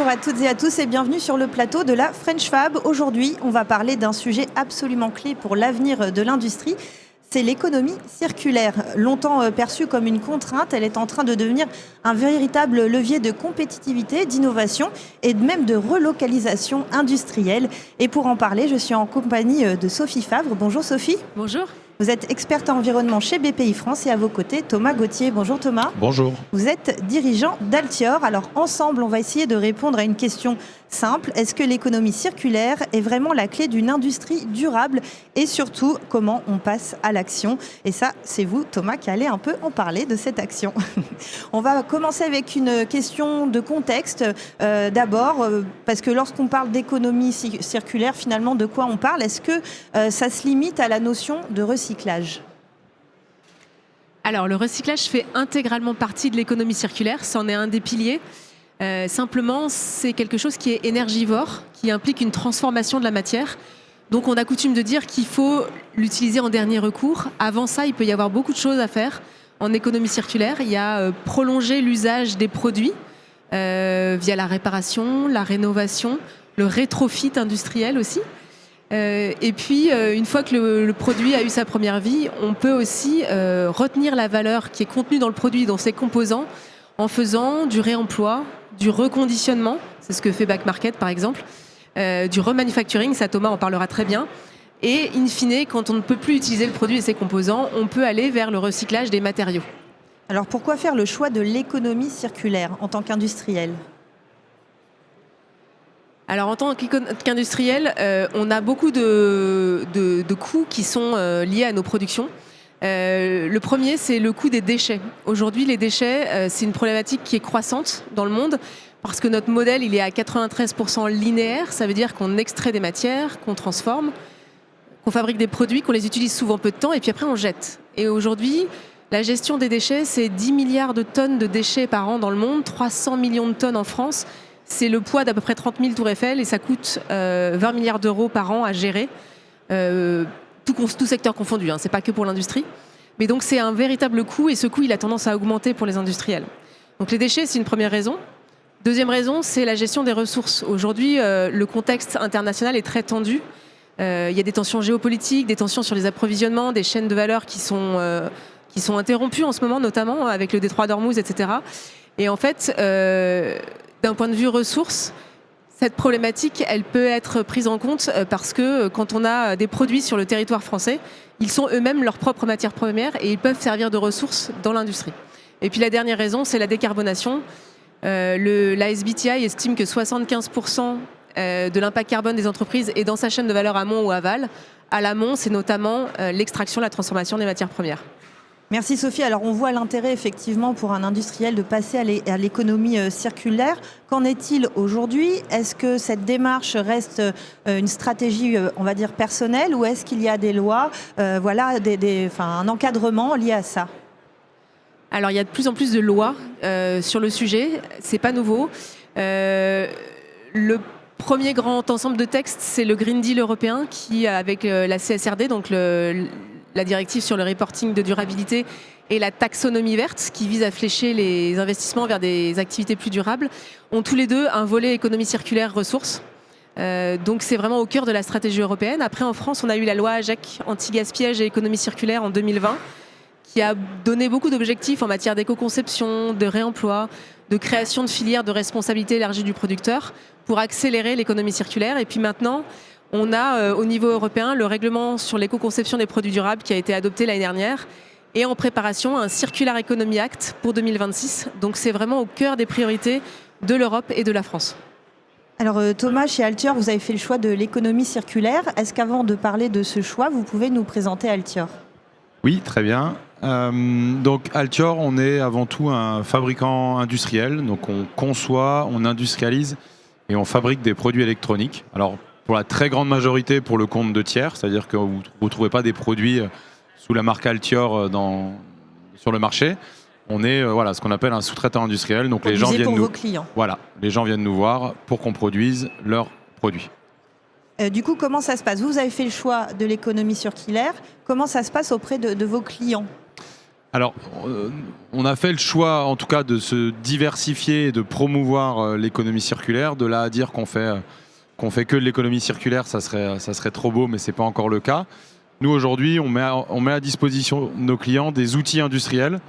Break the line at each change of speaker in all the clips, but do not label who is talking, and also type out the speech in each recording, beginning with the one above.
Bonjour à toutes et à tous et bienvenue sur le plateau de la French Fab. Aujourd'hui, on va parler d'un sujet absolument clé pour l'avenir de l'industrie. C'est l'économie circulaire. Longtemps perçue comme une contrainte, elle est en train de devenir un véritable levier de compétitivité, d'innovation et même de relocalisation industrielle. Et pour en parler, je suis en compagnie de Sophie Favre. Bonjour Sophie.
Bonjour.
Vous êtes experte en environnement chez BPI France et à vos côtés, Thomas Gauthier. Bonjour Thomas.
Bonjour.
Vous êtes dirigeant d'Altior. Alors ensemble, on va essayer de répondre à une question simple. Est-ce que l'économie circulaire est vraiment la clé d'une industrie durable? Et surtout, comment on passe à l'action? Et ça, c'est vous, Thomas, qui allez un peu en parler de cette action. On va commencer avec une question de contexte. D'abord, parce que lorsqu'on parle d'économie circulaire, finalement, de quoi on parle? Est-ce que ça se limite à la notion de recyclage?
Alors, le recyclage fait intégralement partie de l'économie circulaire. C'en est un des piliers. Simplement, c'est quelque chose qui est énergivore, qui implique une transformation de la matière. Donc, on a coutume de dire qu'il faut l'utiliser en dernier recours. Avant ça, il peut y avoir beaucoup de choses à faire en économie circulaire. Il y a prolonger l'usage des produits via la réparation, la rénovation, le rétrofit industriel aussi. Et puis, une fois que le produit a eu sa première vie, on peut aussi retenir la valeur qui est contenue dans le produit, dans ses composants, en faisant du réemploi, du reconditionnement, c'est ce que fait Back Market par exemple, du remanufacturing, ça Thomas en parlera très bien. Et in fine, quand on ne peut plus utiliser le produit et ses composants, on peut aller vers le recyclage des matériaux.
Alors pourquoi faire le choix de l'économie circulaire en tant qu'industriel ?
Alors en tant qu'industriel, on a beaucoup de coûts qui sont liés à nos productions. Le premier, c'est le coût des déchets. Aujourd'hui, les déchets, c'est une problématique qui est croissante dans le monde parce que notre modèle, il est à 93% linéaire. Ça veut dire qu'on extrait des matières, qu'on transforme, qu'on fabrique des produits, qu'on les utilise souvent peu de temps et puis après on jette. Et aujourd'hui, la gestion des déchets, c'est 10 milliards de tonnes de déchets par an dans le monde, 300 millions de tonnes en France. C'est le poids d'à peu près 30 000 tours Eiffel et ça coûte 20 milliards d'euros par an à gérer, tout secteur confondu, hein, c'est pas que pour l'industrie. Mais donc c'est un véritable coût et ce coût il a tendance à augmenter pour les industriels. Donc les déchets c'est une première raison. Deuxième raison c'est la gestion des ressources. Aujourd'hui le contexte international est très tendu. Il y a des tensions géopolitiques, des tensions sur les approvisionnements, des chaînes de valeur qui sont interrompues en ce moment notamment avec le détroit d'Ormuz, etc. Et en fait... d'un point de vue ressources, cette problématique, elle peut être prise en compte parce que quand on a des produits sur le territoire français, ils sont eux-mêmes leurs propres matières premières et ils peuvent servir de ressources dans l'industrie. Et puis la dernière raison, c'est la décarbonation. La SBTI estime que 75% de l'impact carbone des entreprises est dans sa chaîne de valeur amont ou aval. À l'amont, c'est notamment l'extraction, la transformation des matières premières.
Merci Sophie. Alors on voit l'intérêt effectivement pour un industriel de passer à l'économie circulaire. Qu'en est-il aujourd'hui? Est-ce que cette démarche reste une stratégie, on va dire, personnelle ou est-ce qu'il y a des lois, un encadrement lié à ça?
Alors il y a de plus en plus de lois sur le sujet. C'est pas nouveau. Le premier grand ensemble de textes, c'est le Green Deal européen qui, avec la CSRD, donc la directive sur le reporting de durabilité et la taxonomie verte qui vise à flécher les investissements vers des activités plus durables, ont tous les deux un volet économie circulaire ressources. Donc c'est vraiment au cœur de la stratégie européenne. Après en France, on a eu la loi AGEC, anti-gaspillage et économie circulaire en 2020, qui a donné beaucoup d'objectifs en matière d'éco-conception, de réemploi, de création de filières de responsabilité élargie du producteur pour accélérer l'économie circulaire. Et puis maintenant, on a au niveau européen le règlement sur l'éco-conception des produits durables qui a été adopté l'année dernière et en préparation un Circular Economy Act pour 2026. Donc c'est vraiment au cœur des priorités de l'Europe et de la France.
Alors Thomas, chez Altior, vous avez fait le choix de l'économie circulaire. Est-ce qu'avant de parler de ce choix, vous pouvez nous présenter Altior ?
Oui, très bien. Donc Altior, on est avant tout un fabricant industriel. Donc on conçoit, on industrialise et on fabrique des produits électroniques. Alors pour la très grande majorité pour le compte de tiers, c'est-à-dire que vous ne trouvez pas des produits sous la marque Altior sur le marché. On est ce qu'on appelle un sous-traitant industriel. Donc les gens viennent
vos clients.
Voilà, les gens viennent nous voir pour qu'on produise leurs produits.
Du coup, comment ça se passe? Vous avez fait le choix de l'économie circulaire. Comment ça se passe auprès de vos clients?
Alors, on a fait le choix, en tout cas, de se diversifier et de promouvoir l'économie circulaire. De là à dire qu'on fait que de l'économie circulaire, ça serait trop beau, mais ce n'est pas encore le cas. Nous, aujourd'hui, on met à disposition de nos clients des outils industriels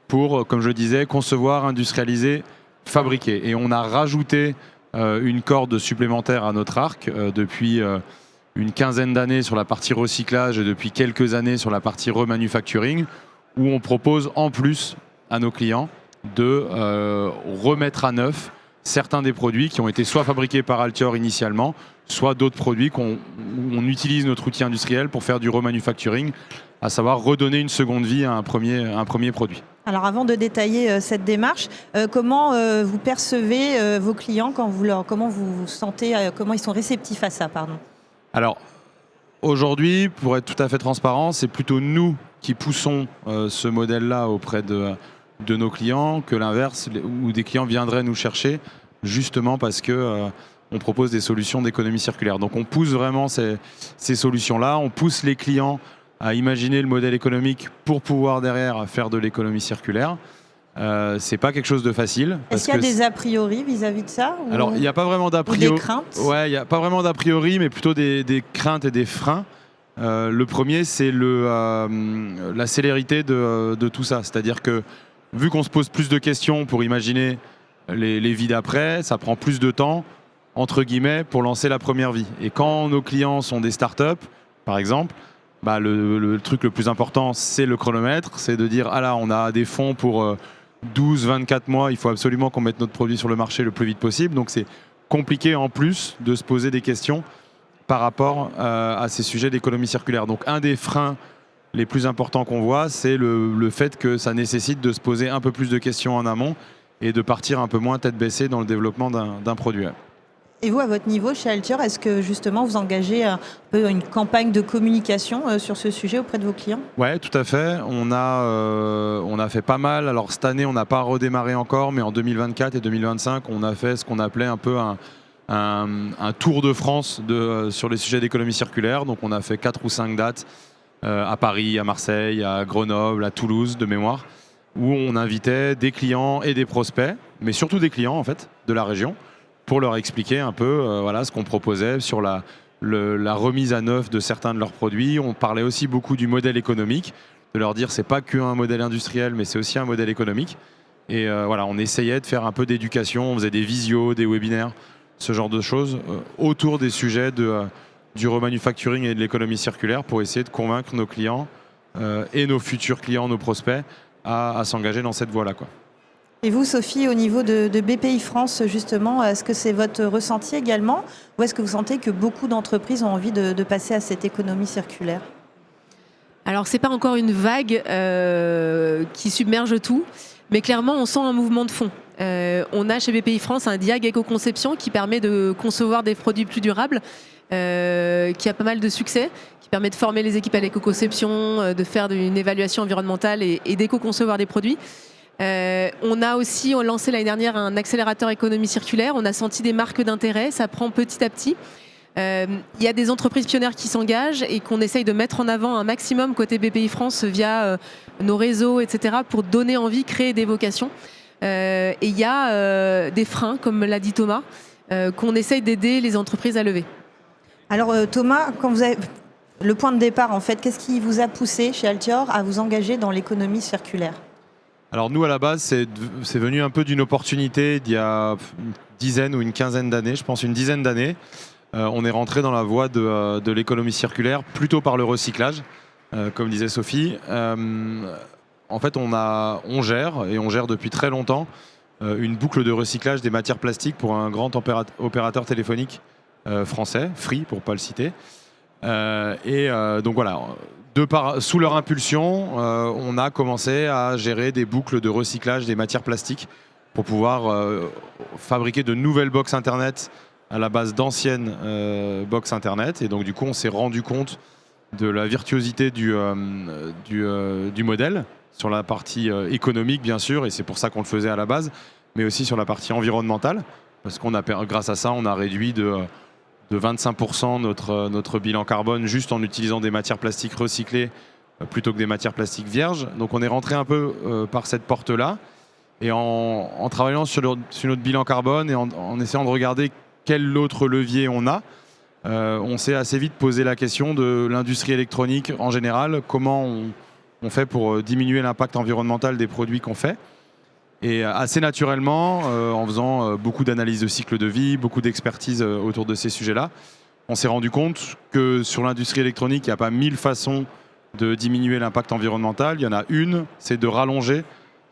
pour, comme je le disais, concevoir, industrialiser, fabriquer. Et on a rajouté une corde supplémentaire à notre arc depuis une quinzaine d'années sur la partie recyclage et depuis quelques années sur la partie remanufacturing, où on propose en plus à nos clients de remettre à neuf certains des produits qui ont été soit fabriqués par Altior initialement, soit d'autres produits où on utilise notre outil industriel pour faire du remanufacturing, à savoir redonner une seconde vie à un premier produit.
Alors avant de détailler cette démarche, comment vous percevez vos clients comment vous sentez, comment ils sont réceptifs à ça, pardon.
Alors aujourd'hui, pour être tout à fait transparent, c'est plutôt nous qui poussons ce modèle-là auprès de nos clients que l'inverse, où des clients viendraient nous chercher justement parce que on propose des solutions d'économie circulaire. Donc on pousse vraiment ces solutions-là, on pousse les clients à imaginer le modèle économique pour pouvoir derrière faire de l'économie circulaire. C'est pas quelque chose de facile.
Est-ce qu'il y a des a priori vis-à-vis de ça
Alors il n'y a pas vraiment d'a priori.
Ou des craintes?
Ouais, il n'y a pas vraiment d'a priori, mais plutôt des craintes et des freins. Le premier, c'est la célérité de tout ça. C'est-à-dire que vu qu'on se pose plus de questions pour imaginer les vies d'après, ça prend plus de temps, entre guillemets, pour lancer la première vie. Et quand nos clients sont des startups, par exemple, le truc le plus important, c'est le chronomètre. C'est de dire, ah là, on a des fonds pour 12, 24 mois, il faut absolument qu'on mette notre produit sur le marché le plus vite possible. Donc c'est compliqué en plus de se poser des questions par rapport à ces sujets d'économie circulaire. Donc un des freins les plus importants qu'on voit, c'est le fait que ça nécessite de se poser un peu plus de questions en amont et de partir un peu moins tête baissée dans le développement d'un produit.
Et vous, à votre niveau, chez Altior, est-ce que justement vous engagez un peu une campagne de communication sur ce sujet auprès de vos clients?
Oui, tout à fait. On a fait pas mal. Alors cette année, on n'a pas redémarré encore, mais en 2024 et 2025, on a fait ce qu'on appelait un peu un tour de France sur les sujets d'économie circulaire. Donc on a fait 4 ou 5 dates à Paris, à Marseille, à Grenoble, à Toulouse de mémoire, où on invitait des clients et des prospects, mais surtout des clients en fait, de la région, pour leur expliquer un peu ce qu'on proposait sur la remise à neuf de certains de leurs produits. On parlait aussi beaucoup du modèle économique, de leur dire c'est pas qu'un modèle industriel, mais c'est aussi un modèle économique. Et on essayait de faire un peu d'éducation, on faisait des visios, des webinaires, ce genre de choses, autour des sujets du remanufacturing et de l'économie circulaire pour essayer de convaincre nos clients et nos futurs clients, nos prospects, à s'engager dans cette voie-là, quoi.
Et vous, Sophie, au niveau de BPI France, justement, est-ce que c'est votre ressenti également, ou est-ce que vous sentez que beaucoup d'entreprises ont envie de passer à cette économie circulaire?
Alors, c'est pas encore une vague qui submerge tout, mais clairement, on sent un mouvement de fond. On a chez BPI France un DIAG éco-conception qui permet de concevoir des produits plus durables, qui a pas mal de succès, qui permet de former les équipes à l'éco-conception, de faire une évaluation environnementale et d'éco-concevoir des produits. On a aussi lancé l'année dernière un accélérateur économie circulaire. On a senti des marques d'intérêt, ça prend petit à petit. Il y a des entreprises pionnières qui s'engagent et qu'on essaye de mettre en avant un maximum côté BPI France via nos réseaux, etc., pour donner envie, créer des vocations. Et il y a des freins, comme l'a dit Thomas, qu'on essaye d'aider les entreprises à lever.
Alors Thomas, quand vous avez le point de départ, en fait, qu'est-ce qui vous a poussé chez Altior à vous engager dans l'économie circulaire?
Alors nous, à la base, c'est venu un peu d'une opportunité d'il y a une dizaine ou une quinzaine d'années, je pense une dizaine d'années. On est rentré dans la voie de l'économie circulaire plutôt par le recyclage, comme disait Sophie. En fait, on gère depuis très longtemps une boucle de recyclage des matières plastiques pour un grand opérateur téléphonique français, Free pour ne pas le citer. Donc voilà, sous leur impulsion, on a commencé à gérer des boucles de recyclage des matières plastiques pour pouvoir fabriquer de nouvelles box internet à la base d'anciennes box internet. Et donc du coup, on s'est rendu compte de la virtuosité du modèle sur la partie économique, bien sûr, et c'est pour ça qu'on le faisait à la base, mais aussi sur la partie environnementale, parce grâce à ça, on a réduit de 25% notre bilan carbone juste en utilisant des matières plastiques recyclées plutôt que des matières plastiques vierges. Donc on est rentré un peu par cette porte-là. Et en travaillant sur notre bilan carbone et en essayant de regarder quel autre levier on a, on s'est assez vite posé la question de l'industrie électronique en général, comment on fait pour diminuer l'impact environnemental des produits qu'on fait. Et assez naturellement, en faisant beaucoup d'analyses de cycle de vie, beaucoup d'expertise autour de ces sujets-là, on s'est rendu compte que sur l'industrie électronique, il n'y a pas 1000 façons de diminuer l'impact environnemental. Il y en a une, c'est de rallonger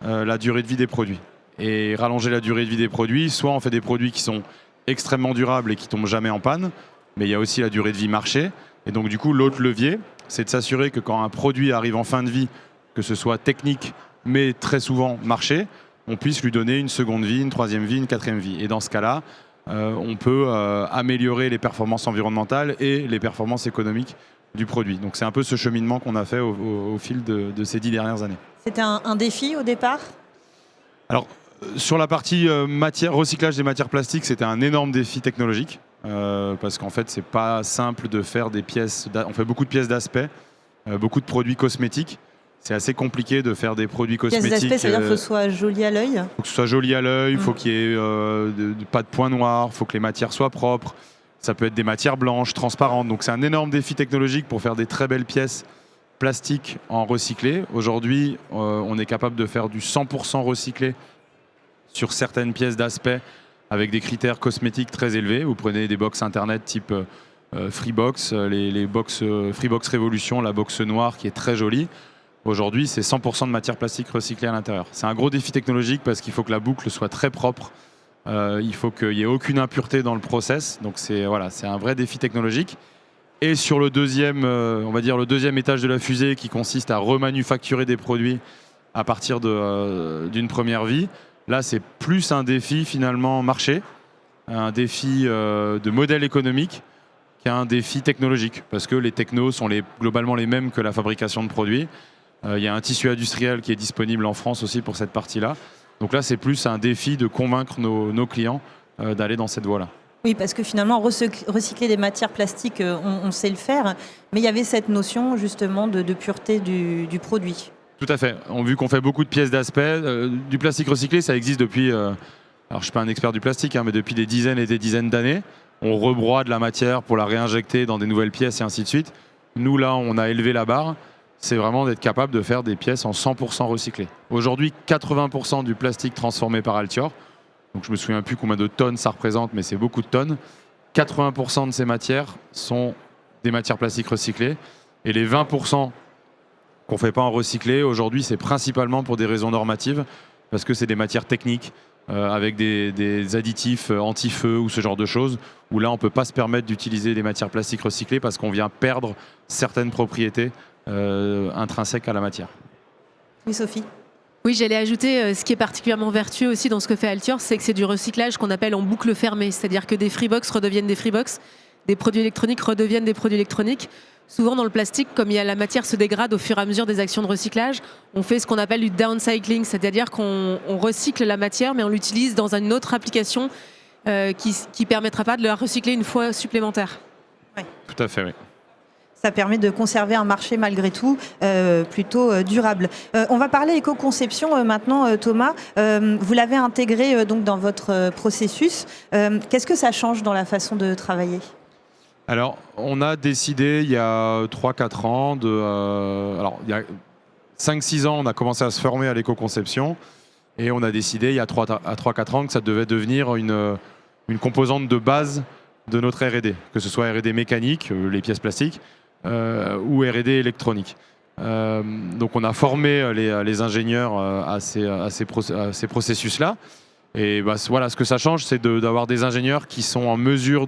la durée de vie des produits. Et rallonger la durée de vie des produits, soit on fait des produits qui sont extrêmement durables et qui tombent jamais en panne, mais il y a aussi la durée de vie marché. Et donc du coup, l'autre levier, c'est de s'assurer que quand un produit arrive en fin de vie, que ce soit technique, mais très souvent marché, on puisse lui donner une seconde vie, une troisième vie, une quatrième vie. Et dans ce cas-là, on peut améliorer les performances environnementales et les performances économiques du produit. Donc c'est un peu ce cheminement qu'on a fait au fil de ces 10 dernières années.
C'était un défi au départ ?
Alors, sur la partie recyclage des matières plastiques, c'était un énorme défi technologique. Parce qu'en fait, c'est pas simple de faire des pièces. On fait beaucoup de pièces d'aspect, beaucoup de produits cosmétiques. C'est assez compliqué de faire des produits cosmétiques.
Pièces d'aspect, c'est-à-dire qu'il faut que ce soit joli à l'œil ?
Il faut que ce soit joli à l'œil, il faut qu'il y ait pas de points noirs, il faut que les matières soient propres. Ça peut être des matières blanches, transparentes. Donc c'est un énorme défi technologique pour faire des très belles pièces plastiques en recyclé. Aujourd'hui, on est capable de faire du 100% recyclé sur certaines pièces d'aspect avec des critères cosmétiques très élevés. Vous prenez des box internet type Freebox, les box Freebox Révolution, la box noire qui est très jolie. Aujourd'hui, c'est 100% de matière plastique recyclée à l'intérieur. C'est un gros défi technologique parce qu'il faut que la boucle soit très propre. Il faut qu'il n'y ait aucune impureté dans le process. Donc c'est un vrai défi technologique. Et sur le deuxième, on va dire le deuxième étage de la fusée qui consiste à remanufacturer des produits à partir d'une première vie, là c'est plus un défi finalement marché, un défi de modèle économique qu'un défi technologique. Parce que les technos sont globalement les mêmes que la fabrication de produits. Il y a un tissu industriel qui est disponible en France aussi pour cette partie-là. Donc là, c'est plus un défi de convaincre nos clients d'aller dans cette voie-là.
Oui, parce que finalement, recycler des matières plastiques, on sait le faire, mais il y avait cette notion justement de pureté du produit.
Tout à fait. Vu qu'on fait beaucoup de pièces d'aspect, du plastique recyclé, ça existe depuis, alors je ne suis pas un expert du plastique, mais depuis des dizaines et des dizaines d'années. On rebroie de la matière pour la réinjecter dans des nouvelles pièces et ainsi de suite. Nous, là, on a élevé la barre. C'est vraiment d'être capable de faire des pièces en 100% recyclées. Aujourd'hui, 80% du plastique transformé par Altior, donc je ne me souviens plus combien de tonnes ça représente, mais c'est beaucoup de tonnes. 80% de ces matières sont des matières plastiques recyclées. Et les 20% qu'on ne fait pas en recyclé, aujourd'hui, c'est principalement pour des raisons normatives, parce que c'est des matières techniques, avec des additifs anti-feu ou ce genre de choses, où là, on ne peut pas se permettre d'utiliser des matières plastiques recyclées parce qu'on vient perdre certaines propriétés intrinsèques à la matière.
Oui, Sophie ?
Oui, j'allais ajouter ce qui est particulièrement vertueux aussi dans ce que fait Altior, c'est que c'est du recyclage qu'on appelle en boucle fermée, c'est-à-dire que des Freebox redeviennent des Freebox, des produits électroniques redeviennent des produits électroniques. Souvent dans le plastique, comme la matière se dégrade au fur et à mesure des actions de recyclage, on fait ce qu'on appelle du downcycling, c'est-à-dire qu'on recycle la matière mais on l'utilise dans une autre application qui ne permettra pas de la recycler une fois supplémentaire.
Oui.
Tout à fait, oui.
Ça permet de conserver un marché malgré tout plutôt durable. On va parler éco-conception maintenant, Thomas. Vous l'avez intégré donc dans votre processus. Qu'est-ce que ça change dans la façon de travailler ?
Alors, on a décidé il y a 3-4 ans, alors il y a 5-6 ans, on a commencé à se former à l'éco-conception et on a décidé il y a 3-4 ans que ça devait devenir une composante de base de notre R&D, que ce soit R&D mécanique, les pièces plastiques, ou R&D électronique. Donc on a formé les ingénieurs à ces processus-là. Et voilà, ce que ça change, c'est d'avoir des ingénieurs qui sont en mesure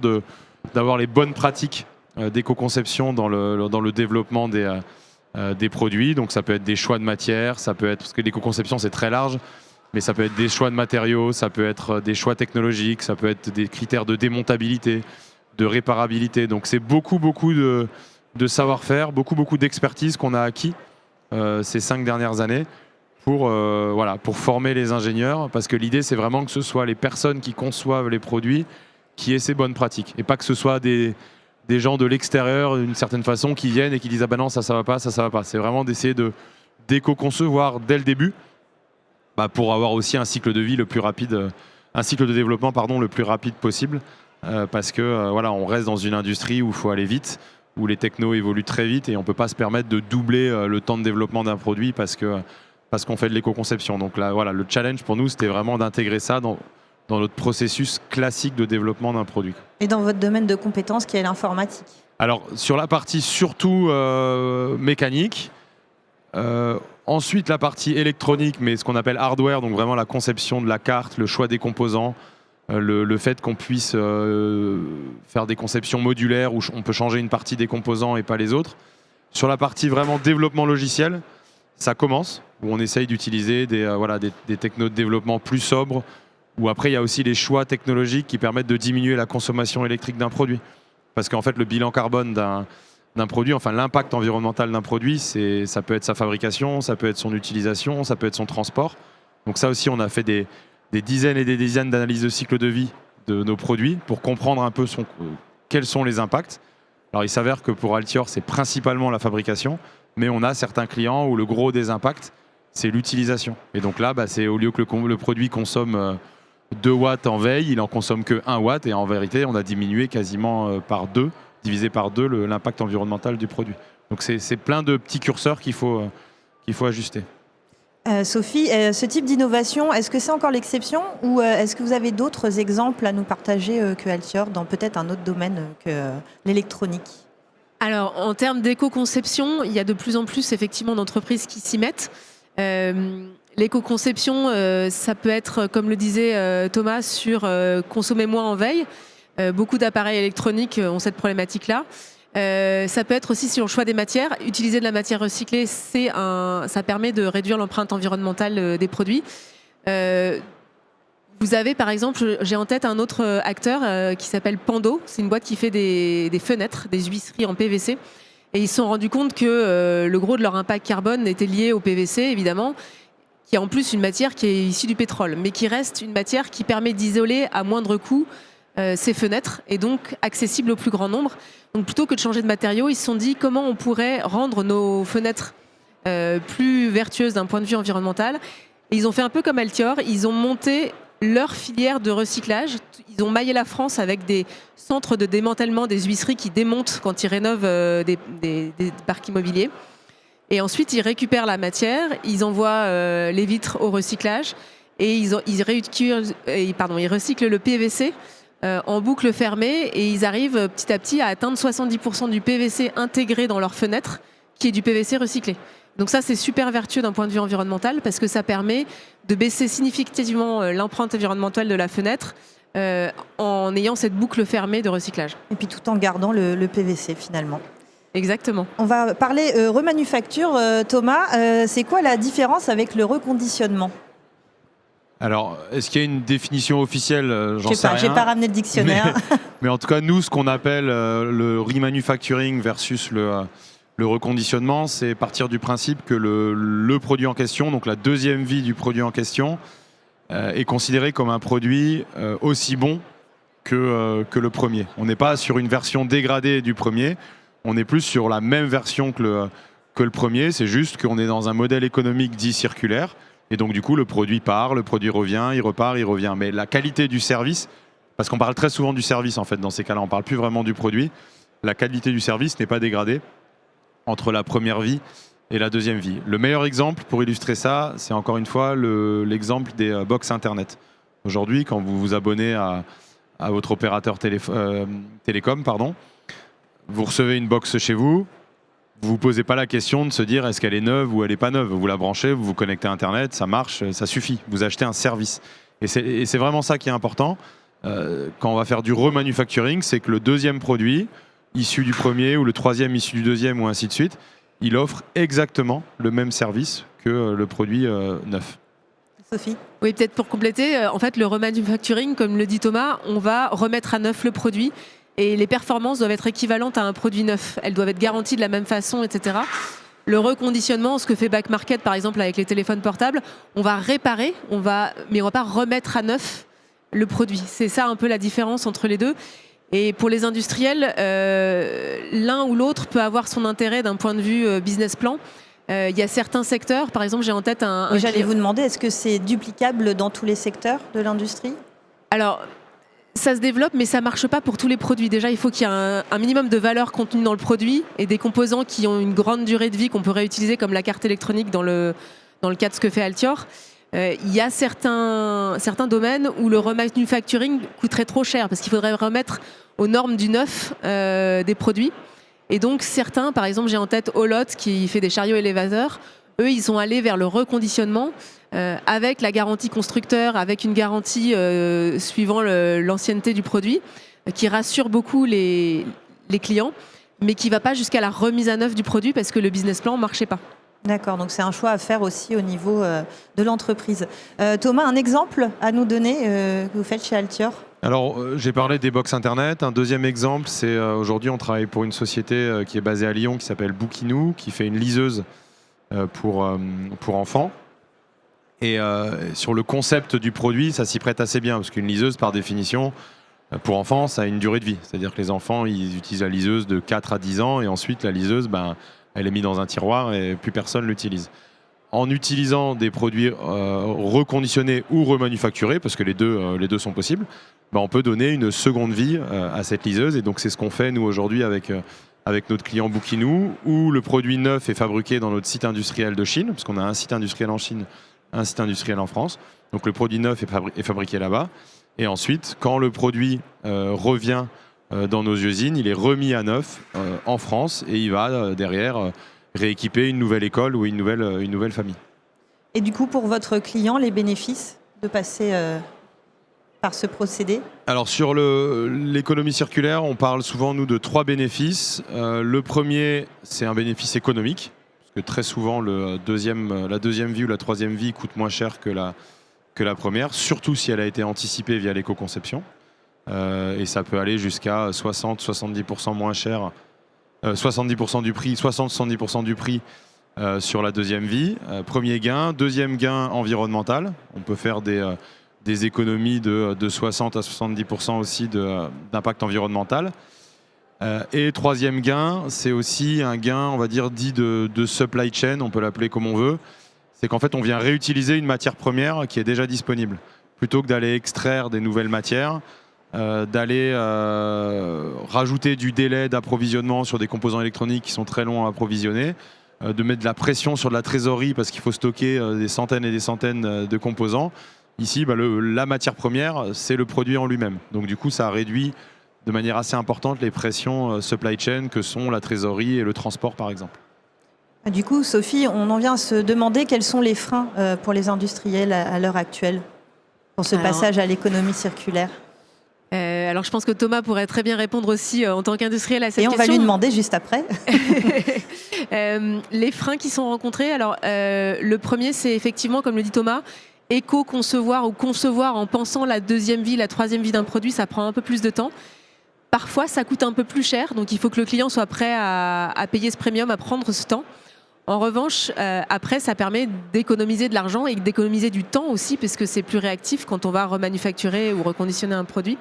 d'avoir les bonnes pratiques d'éco-conception dans le développement des produits. Donc ça peut être des choix de matière, ça peut être, parce que l'éco-conception c'est très large, mais ça peut être des choix de matériaux, ça peut être des choix technologiques, ça peut être des critères de démontabilité, de réparabilité. Donc c'est beaucoup de savoir-faire, beaucoup d'expertise qu'on a acquis ces 5 dernières années pour former les ingénieurs, parce que l'idée c'est vraiment que ce soit les personnes qui conçoivent les produits qui aient ces bonnes pratiques et pas que ce soit des des gens de l'extérieur, d'une certaine façon, qui viennent et qui disent « Ah ben non, ça va pas, ça va pas ». C'est vraiment d'essayer d'éco-concevoir dès le début pour avoir aussi un cycle de vie le plus rapide, un cycle de développement le plus rapide possible. Parce que on reste dans une industrie où il faut aller vite, où les technos évoluent très vite et on ne peut pas se permettre de doubler le temps de développement d'un produit parce qu'on fait de l'éco-conception. Donc là, le challenge pour nous, c'était vraiment d'intégrer ça dans notre processus classique de développement d'un produit.
Et dans votre domaine de compétences qui est l'informatique?
Alors, sur la partie surtout mécanique, ensuite la partie électronique, mais ce qu'on appelle hardware, donc vraiment la conception de la carte, le choix des composants, le fait qu'on puisse faire des conceptions modulaires où on peut changer une partie des composants et pas les autres. Sur la partie vraiment développement logiciel, ça commence, où on essaye d'utiliser des technos de développement plus sobres, où après il y a aussi les choix technologiques qui permettent de diminuer la consommation électrique d'un produit. Parce qu'en fait le bilan carbone d'un produit, enfin l'impact environnemental d'un produit, ça peut être sa fabrication, ça peut être son utilisation, ça peut être son transport. Donc ça aussi on a fait des dizaines et des dizaines d'analyses de cycle de vie de nos produits pour comprendre un peu quels sont les impacts. Alors il s'avère que pour Altior c'est principalement la fabrication, mais on a certains clients où le gros des impacts c'est l'utilisation. Et donc là c'est au lieu que le produit consomme 2 watts en veille, il en consomme que 1 watt et en vérité on a diminué quasiment divisé par 2 l'impact environnemental du produit. Donc c'est plein de petits curseurs qu'il faut ajuster.
Sophie, ce type d'innovation, est-ce que c'est encore l'exception ou est-ce que vous avez d'autres exemples à nous partager que Altior dans peut-être un autre domaine que l'électronique?
Alors en termes d'éco-conception, il y a de plus en plus effectivement d'entreprises qui s'y mettent. L'éco-conception, ça peut être, comme le disait Thomas, sur consommer moins en veille. Beaucoup d'appareils électroniques ont cette problématique-là. Ça peut être aussi sur le choix des matières. Utiliser de la matière recyclée, ça permet de réduire l'empreinte environnementale des produits. Vous avez par exemple, j'ai en tête un autre acteur qui s'appelle Pando. C'est une boîte qui fait des fenêtres, des huisseries en PVC. Et ils se sont rendus compte que le gros de leur impact carbone était lié au PVC, évidemment, qui est en plus une matière qui est issue du pétrole, mais qui reste une matière qui permet d'isoler à moindre coût ces fenêtres et donc accessible au plus grand nombre. Donc plutôt que de changer de matériaux, ils se sont dit comment on pourrait rendre nos fenêtres plus vertueuses d'un point de vue environnemental. Et ils ont fait un peu comme Altior, ils ont monté leur filière de recyclage. Ils ont maillé la France avec des centres de démantèlement des huisseries qui démontent quand ils rénovent des parcs immobiliers. Et ensuite, ils récupèrent la matière, ils envoient les vitres au recyclage et ils recyclent le PVC en boucle fermée et ils arrivent petit à petit à atteindre 70% du PVC intégré dans leurs fenêtres qui est du PVC recyclé. Donc ça, c'est super vertueux d'un point de vue environnemental parce que ça permet de baisser significativement l'empreinte environnementale de la fenêtre en ayant cette boucle fermée de recyclage.
Et puis tout en gardant le PVC finalement.
Exactement.
On va parler remanufacture. Thomas, c'est quoi la différence avec le reconditionnement?
Alors, est-ce qu'il y a une définition officielle? J'en sais rien.
J'ai pas ramené de dictionnaire.
Mais en tout cas, nous, ce qu'on appelle le remanufacturing versus le reconditionnement, c'est partir du principe que le produit en question, donc la deuxième vie du produit en question, est considéré comme un produit aussi bon que le premier. On n'est pas sur une version dégradée du premier. On est plus sur la même version que le premier, c'est juste qu'on est dans un modèle économique dit circulaire. Et donc du coup, le produit part, le produit revient, il repart, il revient. Mais la qualité du service, parce qu'on parle très souvent du service en fait dans ces cas-là, on ne parle plus vraiment du produit, la qualité du service n'est pas dégradée entre la première vie et la deuxième vie. Le meilleur exemple pour illustrer ça, c'est encore une fois l'exemple des box Internet. Aujourd'hui, quand vous vous abonnez à votre opérateur télécom, vous recevez une box chez vous, vous ne vous posez pas la question de se dire est-ce qu'elle est neuve ou elle n'est pas neuve. Vous la branchez, vous vous connectez à Internet, ça marche, ça suffit. Vous achetez un service. Et c'est vraiment ça qui est important. Quand on va faire du remanufacturing, c'est que le deuxième produit, issu du premier ou le troisième issu du deuxième ou ainsi de suite, il offre exactement le même service que le produit neuf.
Sophie?
Oui, peut-être pour compléter, en fait, le remanufacturing, comme le dit Thomas, on va remettre à neuf le produit. Et les performances doivent être équivalentes à un produit neuf. Elles doivent être garanties de la même façon, etc. Le reconditionnement, ce que fait Back Market, par exemple, avec les téléphones portables, on va réparer, mais on ne va pas remettre à neuf le produit. C'est ça un peu la différence entre les deux. Et pour les industriels, l'un ou l'autre peut avoir son intérêt d'un point de vue business plan. Il y a certains secteurs, par exemple, j'ai en tête un
J'allais vous demander, est-ce que c'est duplicable dans tous les secteurs de l'industrie ?
Alors, ça se développe, mais ça ne marche pas pour tous les produits. Déjà, il faut qu'il y ait un minimum de valeur contenue dans le produit et des composants qui ont une grande durée de vie qu'on peut réutiliser, comme la carte électronique dans le cas de ce que fait Altior. Il y a certains domaines où le remanufacturing coûterait trop cher parce qu'il faudrait remettre aux normes du neuf des produits. Et donc certains, par exemple j'ai en tête Olot qui fait des chariots élévateurs, eux ils sont allés vers le reconditionnement avec la garantie constructeur, avec une garantie suivant l'ancienneté du produit qui rassure beaucoup les clients, mais qui ne va pas jusqu'à la remise à neuf du produit parce que le business plan ne marchait pas.
D'accord, donc c'est un choix à faire aussi au niveau de l'entreprise. Thomas, un exemple à nous donner que vous faites chez Altior ?
Alors, j'ai parlé des box internet. Un deuxième exemple, c'est aujourd'hui, on travaille pour une société qui est basée à Lyon qui s'appelle Bookinou, qui fait une liseuse pour enfants. Et sur le concept du produit, ça s'y prête assez bien, parce qu'une liseuse, par définition, pour enfants, ça a une durée de vie. C'est-à-dire que les enfants, ils utilisent la liseuse de 4 à 10 ans, et ensuite, la liseuse, elle est mise dans un tiroir et plus personne ne l'utilise. En utilisant des produits reconditionnés ou remanufacturés, parce que les deux sont possibles, on peut donner une seconde vie à cette liseuse. Et donc c'est ce qu'on fait nous aujourd'hui avec notre client Bookinou, où le produit neuf est fabriqué dans notre site industriel de Chine, parce qu'on a un site industriel en Chine, un site industriel en France. Donc le produit neuf est fabriqué là-bas. Et ensuite, quand le produit revient dans nos usines, il est remis à neuf en France et il va derrière rééquiper une nouvelle école ou une nouvelle famille.
Et du coup, pour votre client, les bénéfices de passer par ce procédé ?
Alors sur l'économie circulaire, on parle souvent nous de 3 bénéfices. Le premier, c'est un bénéfice économique, parce que très souvent la deuxième vie ou la troisième vie coûte moins cher que la première, surtout si elle a été anticipée via l'éco-conception. Et ça peut aller jusqu'à 60-70% moins cher, 70% du prix, 60-70% du prix sur la deuxième vie. Premier gain. Deuxième gain environnemental. On peut faire des économies de 60 à 70% aussi d'impact environnemental. Et troisième gain, c'est aussi un gain, on va dire, dit de supply chain, on peut l'appeler comme on veut. C'est qu'en fait, on vient réutiliser une matière première qui est déjà disponible. Plutôt que d'aller extraire des nouvelles matières, d'aller rajouter du délai d'approvisionnement sur des composants électroniques qui sont très longs à approvisionner, de mettre de la pression sur de la trésorerie parce qu'il faut stocker des centaines et des centaines de composants. Ici, la matière première, c'est le produit en lui-même. Donc du coup, ça réduit de manière assez importante les pressions supply chain que sont la trésorerie et le transport, par exemple.
Du coup, Sophie, on en vient à se demander quels sont les freins pour les industriels à l'heure actuelle pour ce passage à l'économie circulaire.
Alors je pense que Thomas pourrait très bien répondre aussi en tant qu'industriel à cette question.
Et on va lui demander juste après.
Les freins qui sont rencontrés, alors le premier c'est effectivement, comme le dit Thomas, éco-concevoir ou concevoir en pensant la deuxième vie, la troisième vie d'un produit, ça prend un peu plus de temps. Parfois ça coûte un peu plus cher, donc il faut que le client soit prêt à payer ce premium, à prendre ce temps. En revanche, après, ça permet d'économiser de l'argent et d'économiser du temps aussi, parce que c'est plus réactif quand on va remanufacturer ou reconditionner un produit.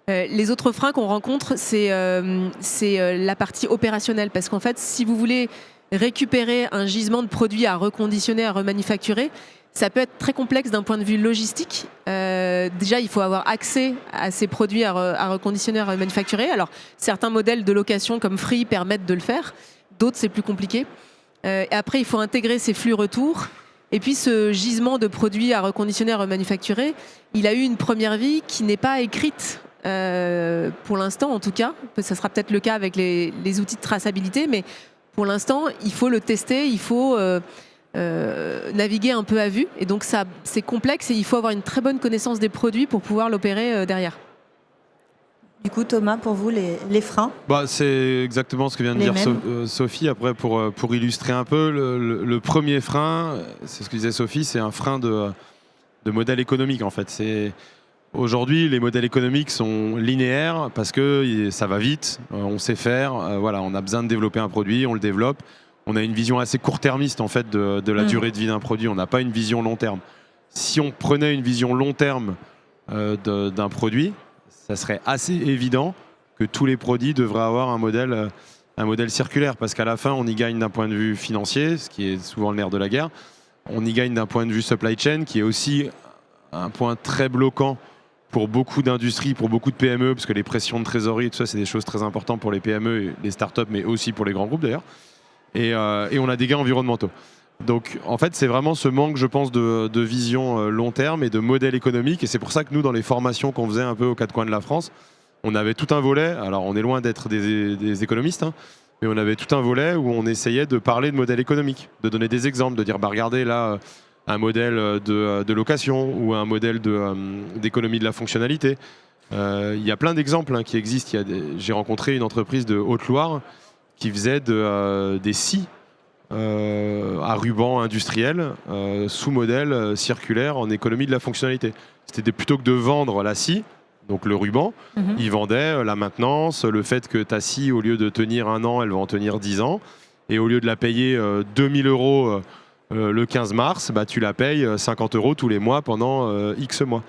Les autres freins qu'on rencontre, c'est la partie opérationnelle, parce qu'en fait, si vous voulez récupérer un gisement de produits à reconditionner, à remanufacturer, ça peut être très complexe d'un point de vue logistique. Déjà, il faut avoir accès à ces produits à reconditionner, à remanufacturer. Alors, certains modèles de location comme Free permettent de le faire, d'autres, c'est plus compliqué. Et après, il faut intégrer ces flux retours. Et puis, ce gisement de produits à reconditionner, à remanufacturer, il a eu une première vie qui n'est pas écrite pour l'instant, en tout cas. Ça sera peut-être le cas avec les outils de traçabilité, mais pour l'instant, il faut le tester, il faut naviguer un peu à vue. Et donc, c'est complexe et il faut avoir une très bonne connaissance des produits pour pouvoir l'opérer derrière.
Du coup, Thomas, pour vous, les freins ?
C'est exactement ce que vient de dire Sophie. Après, pour illustrer un peu, le premier frein, c'est ce que disait Sophie, c'est un frein de modèle économique, en fait. Aujourd'hui, les modèles économiques sont linéaires parce que ça va vite, on sait faire, on a besoin de développer un produit, on le développe. On a une vision assez court-termiste, en fait, de la durée de vie d'un produit. On n'a pas une vision long terme. Si on prenait une vision long terme d'un produit, ça serait assez évident que tous les produits devraient avoir un modèle circulaire, parce qu'à la fin, on y gagne d'un point de vue financier, ce qui est souvent le nerf de la guerre. On y gagne d'un point de vue supply chain, qui est aussi un point très bloquant pour beaucoup d'industries, pour beaucoup de PME, parce que les pressions de trésorerie, tout ça, c'est des choses très importantes pour les PME et les startups, mais aussi pour les grands groupes d'ailleurs. Et on a des gains environnementaux. Donc en fait, c'est vraiment ce manque, je pense, de vision long terme et de modèle économique. Et c'est pour ça que nous, dans les formations qu'on faisait un peu aux quatre coins de la France, on avait tout un volet, alors on est loin d'être des économistes, hein, mais on avait tout un volet où on essayait de parler de modèle économique, de donner des exemples, de dire, bah, regardez là, un modèle de location ou un modèle d'économie de la fonctionnalité. Il y a plein d'exemples qui existent. J'ai rencontré une entreprise de Haute-Loire qui faisait des scies à ruban industriel sous modèle circulaire en économie de la fonctionnalité. C'était plutôt que de vendre la scie, donc le ruban, ils vendaient la maintenance, le fait que ta scie, au lieu de tenir 1 an, elle va en tenir 10 ans. Et au lieu de la payer 2000 € le 15 mars, bah, tu la payes 50 € tous les mois pendant X mois.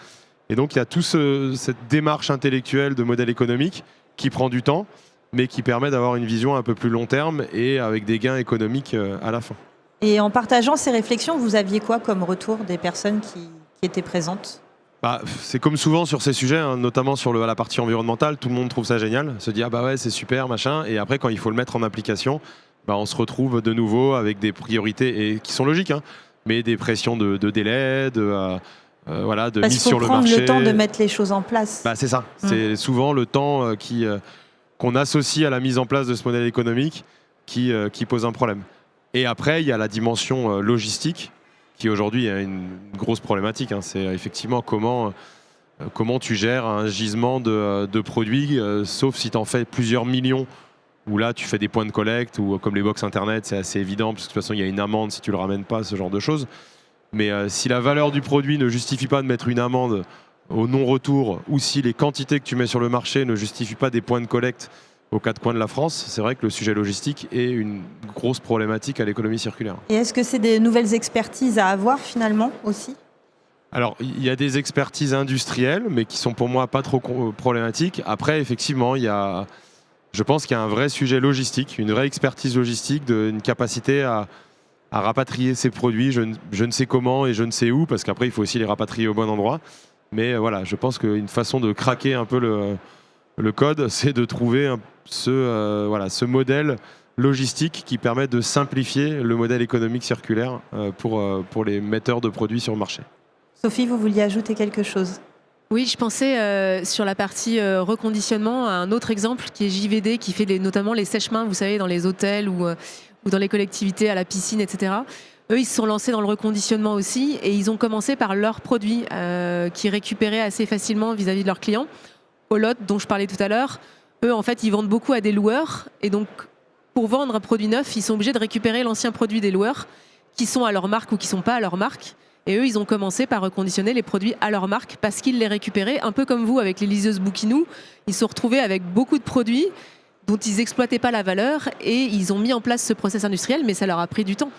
Et donc il y a toute cette démarche intellectuelle de modèle économique qui prend du temps, mais qui permet d'avoir une vision un peu plus long terme et avec des gains économiques à la fin.
Et en partageant ces réflexions, vous aviez quoi comme retour des personnes qui étaient présentes ?
Bah, c'est comme souvent sur ces sujets, hein, notamment sur la partie environnementale, tout le monde trouve ça génial, se dit ah bah ouais c'est super machin, et après quand il faut le mettre en application, bah, on se retrouve de nouveau avec des priorités et qui sont logiques, hein, mais des pressions de délai, de mise sur le marché.
Prendre le temps de mettre les choses en place.
Bah, c'est ça, c'est souvent le temps qu'on associe à la mise en place de ce modèle économique qui pose un problème. Et après, il y a la dimension logistique, qui aujourd'hui est une grosse problématique. Hein. C'est effectivement comment tu gères un gisement de produits, sauf si tu en fais plusieurs millions, où là tu fais des points de collecte, ou comme les box internet, c'est assez évident, parce que de toute façon il y a une amende si tu le ramènes pas, ce genre de choses. Mais si la valeur du produit ne justifie pas de mettre une amende au non-retour, ou si les quantités que tu mets sur le marché ne justifient pas des points de collecte aux quatre coins de la France, c'est vrai que le sujet logistique est une grosse problématique à l'économie circulaire.
Et est-ce que c'est des nouvelles expertises à avoir finalement aussi ?
Alors, il y a des expertises industrielles, mais qui sont pour moi pas trop problématiques. Après, effectivement, je pense qu'il y a un vrai sujet logistique, une vraie expertise logistique, une capacité à rapatrier ces produits, je ne sais comment et je ne sais où, parce qu'après, il faut aussi les rapatrier au bon endroit. Mais voilà, je pense qu'une façon de craquer un peu le code, c'est de trouver ce modèle logistique qui permet de simplifier le modèle économique circulaire pour les metteurs de produits sur le marché.
Sophie, vous vouliez ajouter quelque chose ?
Oui, je pensais sur la partie reconditionnement à un autre exemple qui est JVD, qui fait notamment les sèche-mains, vous savez, dans les hôtels ou dans les collectivités, à la piscine, etc. Eux, ils se sont lancés dans le reconditionnement aussi, et ils ont commencé par leurs produits qui récupéraient assez facilement vis-à-vis de leurs clients. Olot, dont je parlais tout à l'heure, eux, en fait, ils vendent beaucoup à des loueurs, et donc pour vendre un produit neuf, ils sont obligés de récupérer l'ancien produit des loueurs qui sont à leur marque ou qui ne sont pas à leur marque. Et eux, ils ont commencé par reconditionner les produits à leur marque parce qu'ils les récupéraient, un peu comme vous avec les liseuses Bouquinou. Ils se sont retrouvés avec beaucoup de produits dont ils n'exploitaient pas la valeur, et ils ont mis en place ce process industriel, mais ça leur a pris du temps.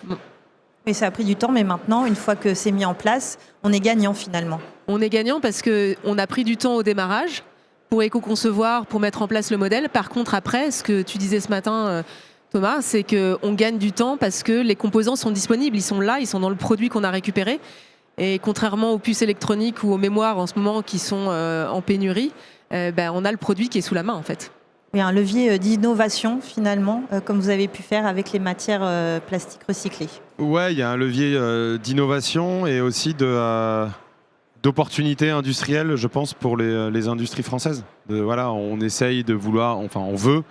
Oui, ça a pris du temps, mais maintenant, une fois que c'est mis en place, on est gagnant finalement.
On est gagnant parce qu'on a pris du temps au démarrage pour éco-concevoir, pour mettre en place le modèle. Par contre, après, ce que tu disais ce matin, Thomas, c'est qu'on gagne du temps parce que les composants sont disponibles, ils sont là, ils sont dans le produit qu'on a récupéré. Et contrairement aux puces électroniques ou aux mémoires en ce moment qui sont en pénurie, on a le produit qui est sous la main en fait.
Oui, un levier d'innovation finalement, comme vous avez pu faire avec les matières plastiques recyclées.
Ouais, il y a un levier d'innovation et aussi d'opportunités industrielles, je pense, pour les industries françaises. On essaye on veut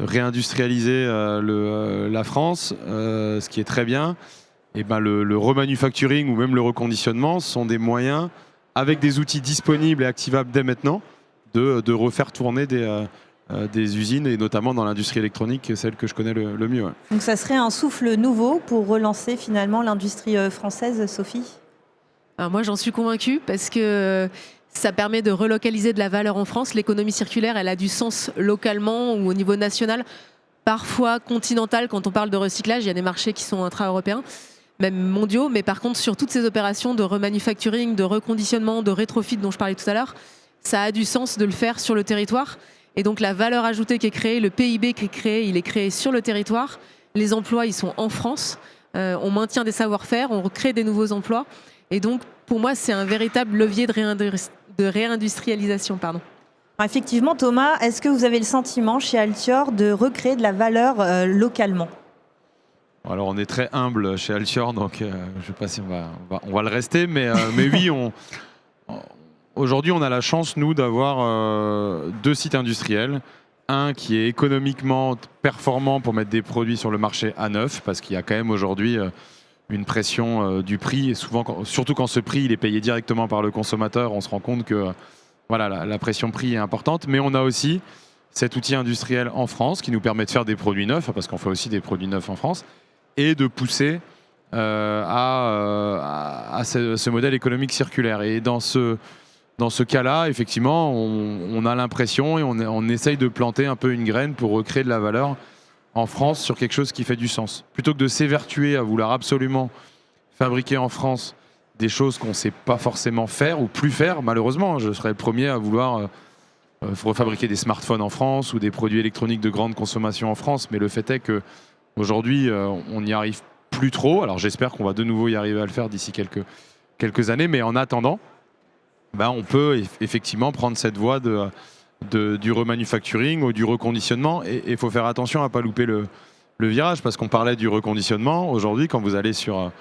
réindustrialiser la France, ce qui est très bien. Et le remanufacturing ou même le reconditionnement sont des moyens, avec des outils disponibles et activables dès maintenant, de refaire tourner des usines, et notamment dans l'industrie électronique, celle que je connais le mieux. Ouais.
Donc ça serait un souffle nouveau pour relancer finalement l'industrie française, Sophie ?
Alors moi, j'en suis convaincue parce que ça permet de relocaliser de la valeur en France. L'économie circulaire, elle a du sens localement ou au niveau national, parfois continental. Quand on parle de recyclage, il y a des marchés qui sont intra-européens, même mondiaux. Mais par contre, sur toutes ces opérations de remanufacturing, de reconditionnement, de rétrofit dont je parlais tout à l'heure, ça a du sens de le faire sur le territoire. Et donc la valeur ajoutée qui est créée, le PIB qui est créé, il est créé sur le territoire. Les emplois, ils sont en France. On maintient des savoir-faire, on crée des nouveaux emplois. Et donc, pour moi, c'est un véritable levier de réindustrialisation. Pardon.
Effectivement, Thomas, est-ce que vous avez le sentiment chez Altior de recréer de la valeur localement ?
Alors on est très humble chez Altior, donc je ne sais pas si on va le rester, mais oui, aujourd'hui on a la chance, nous, d'avoir 2 sites industriels. Un qui est économiquement performant pour mettre des produits sur le marché à neuf, parce qu'il y a quand même aujourd'hui une pression du prix, et souvent, surtout quand ce prix il est payé directement par le consommateur, on se rend compte que voilà, la pression prix est importante. Mais on a aussi cet outil industriel en France qui nous permet de faire des produits neufs, parce qu'on fait aussi des produits neufs en France, et de pousser à ce modèle économique circulaire. Et dans ce cas-là, effectivement, on a l'impression et on essaye de planter un peu une graine pour recréer de la valeur en France sur quelque chose qui fait du sens. Plutôt que de s'évertuer à vouloir absolument fabriquer en France des choses qu'on ne sait pas forcément faire ou plus faire, malheureusement. Je serais le premier à vouloir refabriquer des smartphones en France ou des produits électroniques de grande consommation en France, mais le fait est qu'aujourd'hui, on n'y arrive plus trop. Alors j'espère qu'on va de nouveau y arriver à le faire d'ici quelques années, mais en attendant, on peut effectivement prendre cette voie du remanufacturing ou du reconditionnement. Et il faut faire attention à ne pas louper le virage, parce qu'on parlait du reconditionnement. Aujourd'hui, quand vous allez sur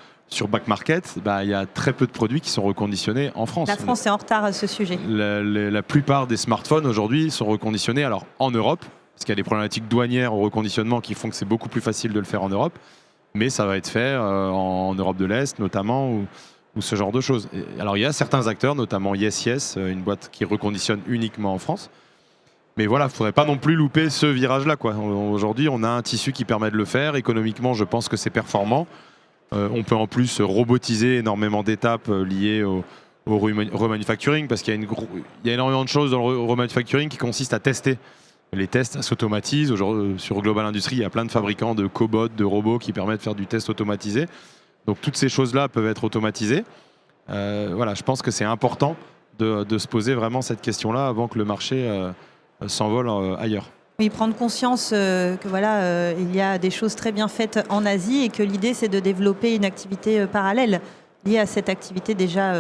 Back Market, il y a très peu de produits qui sont reconditionnés en France.
La France est en retard à ce sujet.
La plupart des smartphones aujourd'hui sont reconditionnés en Europe, parce qu'il y a des problématiques douanières au reconditionnement qui font que c'est beaucoup plus facile de le faire en Europe. Mais ça va être fait en Europe de l'Est notamment, ou ce genre de choses. Alors il y a certains acteurs, notamment Yes, une boîte qui reconditionne uniquement en France. Mais voilà, il ne faudrait pas non plus louper ce virage-là, quoi. Aujourd'hui, on a un tissu qui permet de le faire. Économiquement, je pense que c'est performant. On peut en plus robotiser énormément d'étapes liées au remanufacturing, parce qu'il y a énormément de choses dans le remanufacturing qui consistent à tester. Les tests s'automatisent. Sur Global Industries, il y a plein de fabricants de cobots, de robots qui permettent de faire du test automatisé. Donc toutes ces choses-là peuvent être automatisées. Je pense que c'est important de se poser vraiment cette question-là avant que le marché s'envole ailleurs.
Oui, prendre conscience il y a des choses très bien faites en Asie et que l'idée c'est de développer une activité parallèle liée à cette activité déjà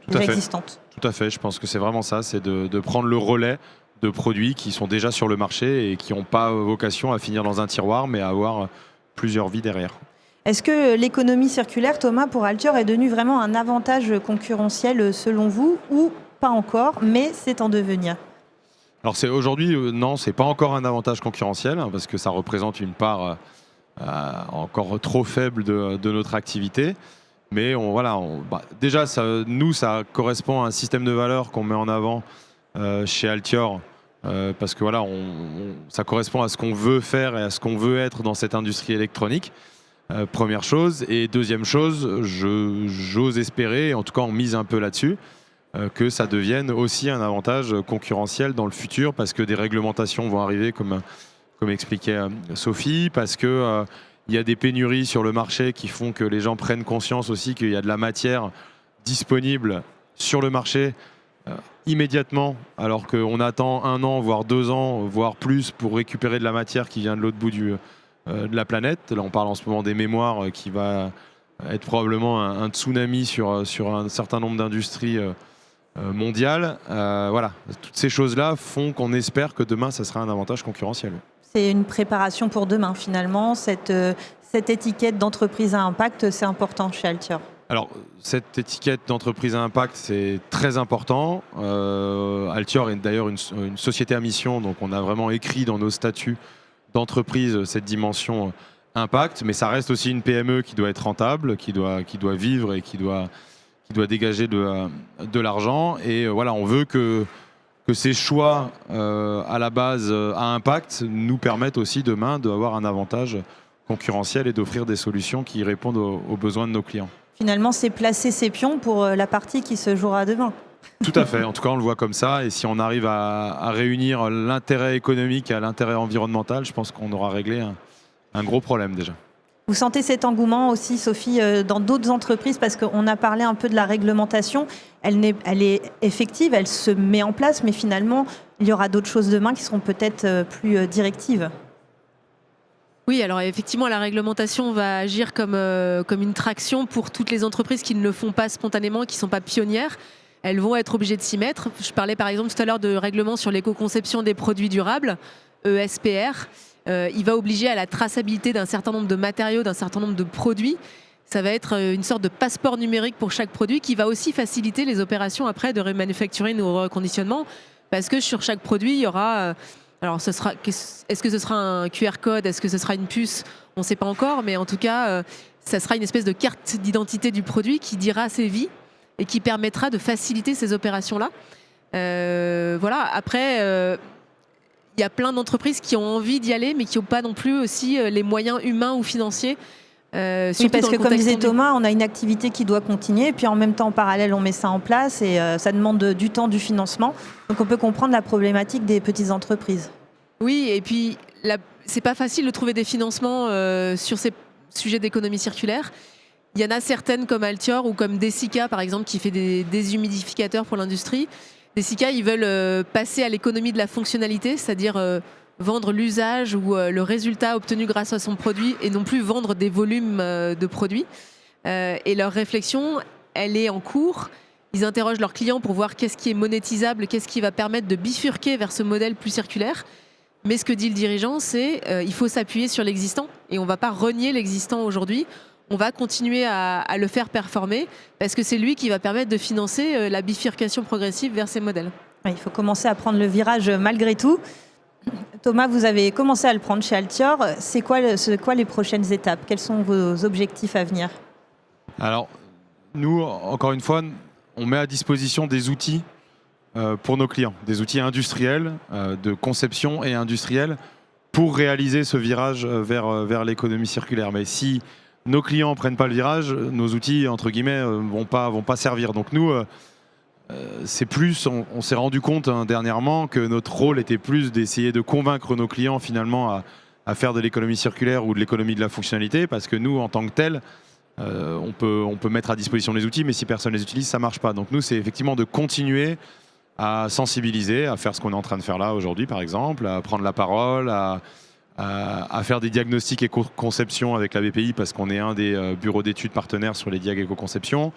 existante.
Tout à fait, je pense que c'est vraiment ça, c'est de prendre le relais de produits qui sont déjà sur le marché et qui n'ont pas vocation à finir dans un tiroir, mais à avoir plusieurs vies derrière.
Est-ce que l'économie circulaire, Thomas, pour Altior est devenue vraiment un avantage concurrentiel selon vous, ou pas encore, mais c'est en devenir ?
Alors aujourd'hui, non, c'est pas encore un avantage concurrentiel, parce que ça représente une part encore trop faible de notre activité. Mais déjà, ça correspond à un système de valeurs qu'on met en avant chez Altior, parce que ça correspond à ce qu'on veut faire et à ce qu'on veut être dans cette industrie électronique. Première chose. Et deuxième chose, j'ose espérer, en tout cas on mise un peu là-dessus, que ça devienne aussi un avantage concurrentiel dans le futur, parce que des réglementations vont arriver, comme expliquait Sophie, parce qu'il y a des pénuries sur le marché qui font que les gens prennent conscience aussi qu'il y a de la matière disponible sur le marché immédiatement, alors qu'on attend 1 an, voire 2 ans, voire plus pour récupérer de la matière qui vient de l'autre bout de la planète. Là, on parle en ce moment des mémoires qui va être probablement un tsunami sur un certain nombre d'industries mondiales. Toutes ces choses-là font qu'on espère que demain, ça sera un avantage concurrentiel.
C'est une préparation pour demain, finalement. Cette étiquette d'entreprise à impact, c'est important chez Altior.
Alors, cette étiquette d'entreprise à impact, c'est très important. Altior est d'ailleurs une société à mission, donc on a vraiment écrit dans nos statuts d'entreprise cette dimension impact, mais ça reste aussi une PME qui doit être rentable, qui doit vivre et qui doit dégager de l'argent. Et on veut que ces choix à la base à impact nous permettent aussi demain d'avoir un avantage concurrentiel et d'offrir des solutions qui répondent aux besoins de nos clients.
Finalement, c'est placer ses pions pour la partie qui se jouera demain.
Tout à fait, en tout cas on le voit comme ça, et si on arrive à réunir l'intérêt économique à l'intérêt environnemental, je pense qu'on aura réglé un gros problème déjà.
Vous sentez cet engouement aussi, Sophie, dans d'autres entreprises, parce qu'on a parlé un peu de la réglementation, elle est effective, elle se met en place, mais finalement, il y aura d'autres choses demain qui seront peut-être plus directives.
Oui, alors effectivement, la réglementation va agir comme une traction pour toutes les entreprises qui ne le font pas spontanément, qui ne sont pas pionnières. Elles vont être obligées de s'y mettre. Je parlais par exemple tout à l'heure de règlement sur l'éco-conception des produits durables, ESPR. Il va obliger à la traçabilité d'un certain nombre de matériaux, d'un certain nombre de produits. Ça va être une sorte de passeport numérique pour chaque produit qui va aussi faciliter les opérations après de remanufacturing ou reconditionnement, parce que sur chaque produit, il y aura... alors, est-ce que ce sera un QR code? Est-ce que ce sera une puce? On ne sait pas encore, mais en tout cas, ça sera une espèce de carte d'identité du produit qui dira ses vies et qui permettra de faciliter ces opérations-là. Voilà. Après, il y a plein d'entreprises qui ont envie d'y aller, mais qui n'ont pas non plus aussi les moyens humains ou financiers.
Oui, parce que comme disait Thomas, on a une activité qui doit continuer, et puis en même temps, en parallèle, on met ça en place, et ça demande du temps, du financement. Donc on peut comprendre la problématique des petites entreprises.
Oui, et puis c'est pas facile de trouver des financements sur ces sujets d'économie circulaire. Il y en a certaines comme Altior ou comme Desica, par exemple, qui fait des déshumidificateurs pour l'industrie. Desica, ils veulent passer à l'économie de la fonctionnalité, c'est-à-dire vendre l'usage ou le résultat obtenu grâce à son produit et non plus vendre des volumes de produits. Et leur réflexion, elle est en cours. Ils interrogent leurs clients pour voir qu'est-ce qui est monétisable, qu'est-ce qui va permettre de bifurquer vers ce modèle plus circulaire. Mais ce que dit le dirigeant, c'est qu'il faut s'appuyer sur l'existant et on ne va pas renier l'existant aujourd'hui. On va continuer à le faire performer parce que c'est lui qui va permettre de financer la bifurcation progressive vers ces modèles.
Il faut commencer à prendre le virage malgré tout. Thomas, vous avez commencé à le prendre chez Altior. C'est quoi les prochaines étapes? Quels sont vos objectifs à venir?
Alors, nous, encore une fois, on met à disposition des outils pour nos clients, des outils industriels, de conception et industriels, pour réaliser ce virage vers l'économie circulaire. Mais si nos clients ne prennent pas le virage, nos outils, entre guillemets, vont pas servir. Donc nous, c'est plus, on s'est rendu compte dernièrement que notre rôle était plus d'essayer de convaincre nos clients finalement à faire de l'économie circulaire ou de l'économie de la fonctionnalité, parce que nous, en tant que tel, on peut mettre à disposition les outils, mais si personne ne les utilise, ça ne marche pas. Donc nous, c'est effectivement de continuer à sensibiliser, à faire ce qu'on est en train de faire là aujourd'hui, par exemple, à prendre la parole, à faire des diagnostics éco-conception avec la BPI, parce qu'on est un des bureaux d'études partenaires sur les diag éco-conception.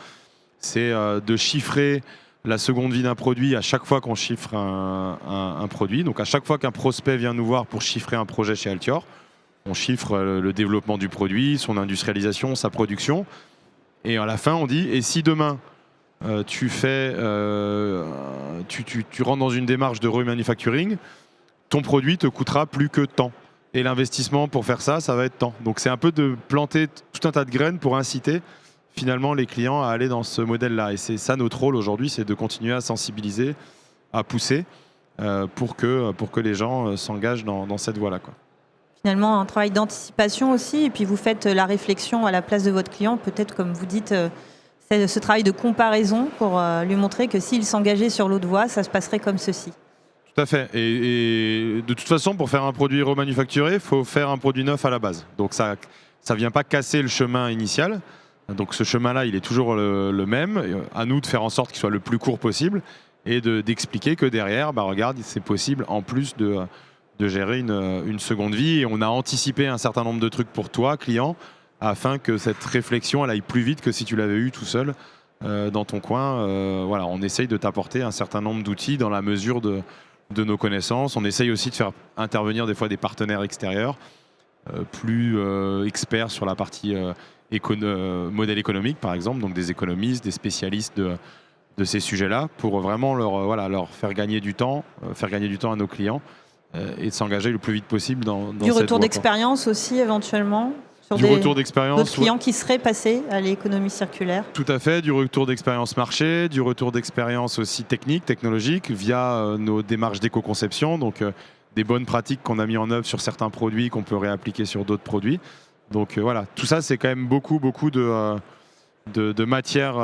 C'est de chiffrer la seconde vie d'un produit à chaque fois qu'on chiffre un produit. Donc à chaque fois qu'un prospect vient nous voir pour chiffrer un projet chez Altior, on chiffre le développement du produit, son industrialisation, sa production. Et à la fin, on dit, et si demain, tu rentres dans une démarche de remanufacturing, ton produit te coûtera plus que tant. Et l'investissement pour faire ça, ça va être tant. Donc c'est un peu de planter tout un tas de graines pour inciter finalement les clients à aller dans ce modèle-là. Et c'est ça notre rôle aujourd'hui, c'est de continuer à sensibiliser, à pousser pour que les gens s'engagent dans cette voie-là, quoi.
Finalement, un travail d'anticipation aussi, et puis vous faites la réflexion à la place de votre client, peut-être comme vous dites, c'est ce travail de comparaison pour lui montrer que s'il s'engageait sur l'autre voie, ça se passerait comme ceci.
Tout à fait. Et de toute façon, pour faire un produit remanufacturé, il faut faire un produit neuf à la base. Donc ça ne vient pas casser le chemin initial. Donc ce chemin-là, il est toujours le même. À nous de faire en sorte qu'il soit le plus court possible et d'expliquer que derrière, regarde, c'est possible en plus de gérer une seconde vie. Et on a anticipé un certain nombre de trucs pour toi, client, afin que cette réflexion elle aille plus vite que si tu l'avais eu tout seul dans ton coin. Voilà, on essaye de t'apporter un certain nombre d'outils dans la mesure de nos connaissances. On essaye aussi de faire intervenir des fois des partenaires extérieurs plus experts sur la partie modèle économique, par exemple, donc des économistes, des spécialistes de ces sujets-là, pour vraiment leur faire gagner du temps à nos clients et de s'engager le plus vite possible dans
du retour d'expérience aussi éventuellement sur d'autres clients qui seraient passés à l'économie circulaire.
Tout à fait, du retour d'expérience marché, du retour d'expérience aussi technologique, via nos démarches d'éco-conception, donc des bonnes pratiques qu'on a mis en œuvre sur certains produits qu'on peut réappliquer sur d'autres produits. Donc voilà, tout ça c'est quand même beaucoup de matières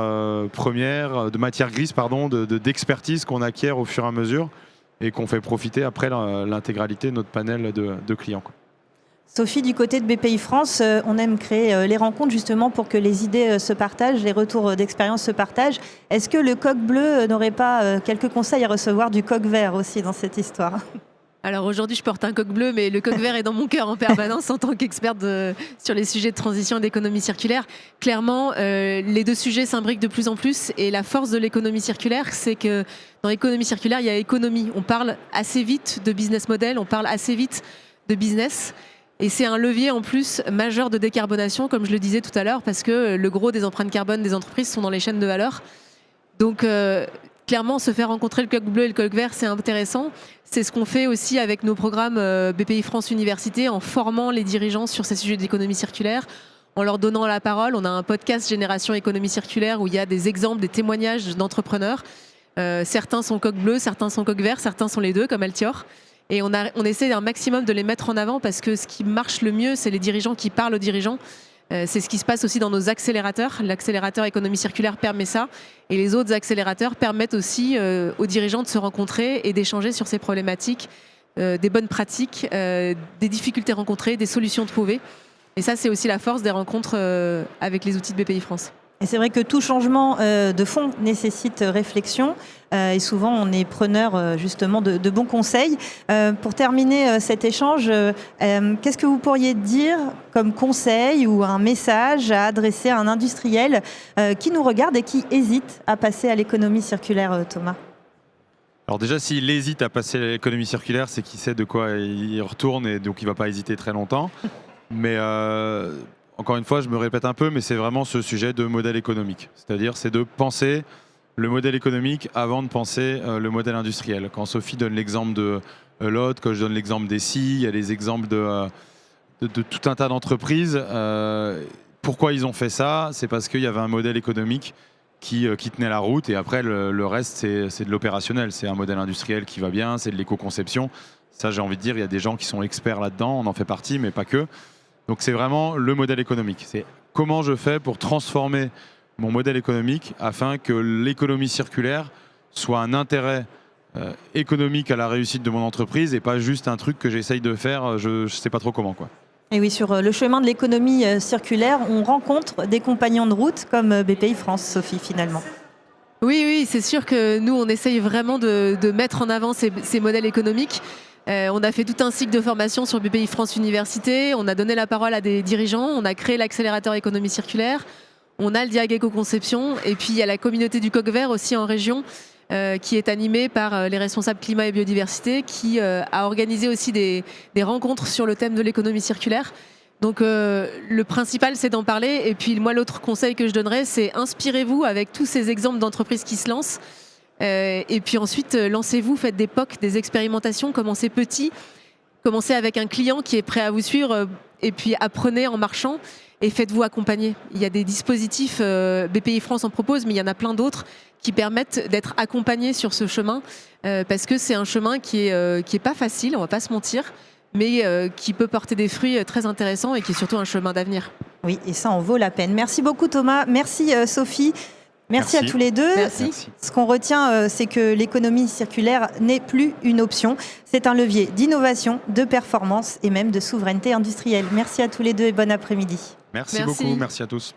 premières, de matières grises, d'expertise qu'on acquiert au fur et à mesure et qu'on fait profiter après l'intégralité de notre panel de clients, quoi.
Sophie, du côté de BPI France, on aime créer les rencontres justement pour que les idées se partagent, les retours d'expérience se partagent. Est-ce que le coq bleu n'aurait pas quelques conseils à recevoir du coq vert aussi dans cette histoire ?
Alors aujourd'hui, je porte un coq bleu, mais le coq vert est dans mon cœur en permanence en tant qu'experte sur les sujets de transition et d'économie circulaire. Clairement, les deux sujets s'imbriquent de plus en plus et la force de l'économie circulaire, c'est que dans l'économie circulaire, il y a économie. On parle assez vite de business model, on parle assez vite de business. Et c'est un levier en plus majeur de décarbonation, comme je le disais tout à l'heure, parce que le gros des empreintes carbone des entreprises sont dans les chaînes de valeur. Donc clairement, se faire rencontrer le coq bleu et le coq vert, c'est intéressant. C'est ce qu'on fait aussi avec nos programmes BPI France Université, en formant les dirigeants sur ces sujets d'économie circulaire, en leur donnant la parole. On a un podcast Génération Économie Circulaire où il y a des exemples, des témoignages d'entrepreneurs. Certains sont coq bleu, certains sont coq vert, certains sont les deux, comme Altior. Et on essaie un maximum de les mettre en avant parce que ce qui marche le mieux, c'est les dirigeants qui parlent aux dirigeants. C'est ce qui se passe aussi dans nos accélérateurs. L'accélérateur économie circulaire permet ça. Et les autres accélérateurs permettent aussi aux dirigeants de se rencontrer et d'échanger sur ces problématiques, des bonnes pratiques, des difficultés rencontrées, des solutions trouvées. Et ça, c'est aussi la force des rencontres avec les outils de BPI France.
Et c'est vrai que tout changement de fond nécessite réflexion et souvent on est preneur justement de bons conseils. Pour terminer cet échange, qu'est-ce que vous pourriez dire comme conseil ou un message à adresser à un industriel qui nous regarde et qui hésite à passer à l'économie circulaire, Thomas ?
Alors déjà, s'il hésite à passer à l'économie circulaire, c'est qu'il sait de quoi il retourne et donc il ne va pas hésiter très longtemps. Mais encore une fois, je me répète un peu, mais c'est vraiment ce sujet de modèle économique. C'est-à-dire, c'est de penser le modèle économique avant de penser le modèle industriel. Quand Sophie donne l'exemple de Lot, quand je donne l'exemple des SCI, il y a les exemples de tout un tas d'entreprises. Pourquoi ils ont fait ça ? C'est parce qu'il y avait un modèle économique qui tenait la route. Et après, le reste, c'est de l'opérationnel. C'est un modèle industriel qui va bien, c'est de l'éco-conception. Ça, j'ai envie de dire, il y a des gens qui sont experts là-dedans, on en fait partie, mais pas que. Donc c'est vraiment le modèle économique. C'est comment je fais pour transformer mon modèle économique afin que l'économie circulaire soit un intérêt économique à la réussite de mon entreprise et pas juste un truc que j'essaye de faire, je ne sais pas trop comment, quoi.
Et oui, sur le chemin de l'économie circulaire, on rencontre des compagnons de route comme BPI France, Sophie, finalement.
Oui, c'est sûr que nous, on essaye vraiment de mettre en avant ces modèles économiques. On a fait tout un cycle de formation sur BPI France Université, on a donné la parole à des dirigeants, on a créé l'accélérateur économie circulaire, on a le Diag Éco-Conception et puis il y a la communauté du coq vert aussi en région qui est animée par les responsables climat et biodiversité qui a organisé aussi des rencontres sur le thème de l'économie circulaire. Donc le principal c'est d'en parler et puis moi l'autre conseil que je donnerais c'est inspirez-vous avec tous ces exemples d'entreprises qui se lancent. Et puis ensuite, lancez-vous, faites des POC, des expérimentations, commencez petit, commencez avec un client qui est prêt à vous suivre et puis apprenez en marchant et faites-vous accompagner. Il y a des dispositifs, BPI France en propose, mais il y en a plein d'autres qui permettent d'être accompagnés sur ce chemin parce que c'est un chemin qui est pas facile, on va pas se mentir, mais qui peut porter des fruits très intéressants et qui est surtout un chemin d'avenir.
Oui, et ça en vaut la peine. Merci beaucoup Thomas, merci Sophie. Merci à tous les deux.
Merci.
Ce qu'on retient, c'est que l'économie circulaire n'est plus une option. C'est un levier d'innovation, de performance et même de souveraineté industrielle. Merci à tous les deux et bon après-midi.
Merci beaucoup, merci à tous.